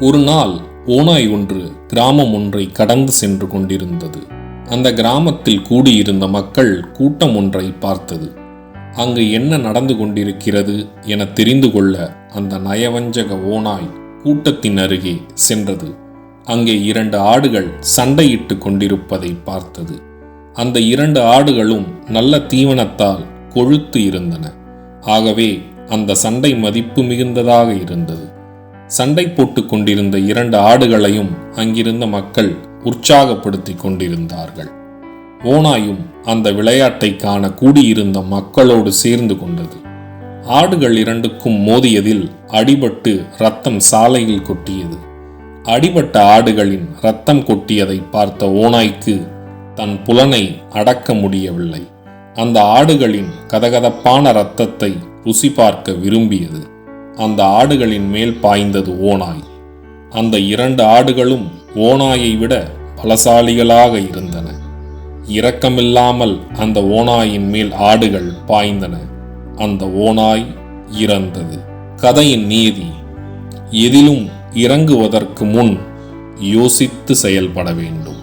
ஒரு நாள் ஓநாய் ஒன்று கிராமம் ஒன்றை கடந்து சென்று கொண்டிருந்தது. அந்த கிராமத்தில் கூடியிருந்த மக்கள் கூட்டம் ஒன்றை பார்த்தது. அங்கு என்ன நடந்து கொண்டிருக்கிறது என தெரிந்து கொள்ள அந்த நயவஞ்சக ஓநாய் கூட்டத்தின் அருகே சென்றது. அங்கே 2 ஆடுகள் சண்டையிட்டு கொண்டிருப்பதை பார்த்தது. அந்த 2 ஆடுகளும் நல்ல தீவனத்தால் கொழுத்து இருந்தன. ஆகவே அந்த சண்டை மதிப்பு மிகுந்ததாக இருந்தது. சண்டை போட்டு கொண்டிருந்த 2 ஆடுகளையும் அங்கிருந்த மக்கள் உற்சாகப்படுத்தி கொண்டிருந்தார்கள். ஓநாயும் அந்த விளையாட்டை காண கூடியிருந்த மக்களோடு சேர்ந்து கொண்டது. ஆடுகள் 2க்கும் மோதியதில் அடிபட்டு இரத்தம் சாலையில் கொட்டியது. அடிபட்ட ஆடுகளின் இரத்தம் கொட்டியதை பார்த்த ஓநாய்க்கு தன் புலனை அடக்க முடியவில்லை. அந்த ஆடுகளின் கதகதப்பான இரத்தத்தை ருசி பார்க்க விரும்பியது. அந்த ஆடுகளின் மேல் பாய்ந்தது ஓநாய். அந்த 2 ஆடுகளும் ஓநாயை விட பலசாலிகளாக இருந்தன. இரக்கமில்லாமல் அந்த ஓநாயின் மேல் ஆடுகள் பாய்ந்தன. அந்த ஓநாய் இறந்தது. கதையின் நீதி: எதிலும் இறங்குவதற்கு முன் யோசித்து செயல்பட வேண்டும்.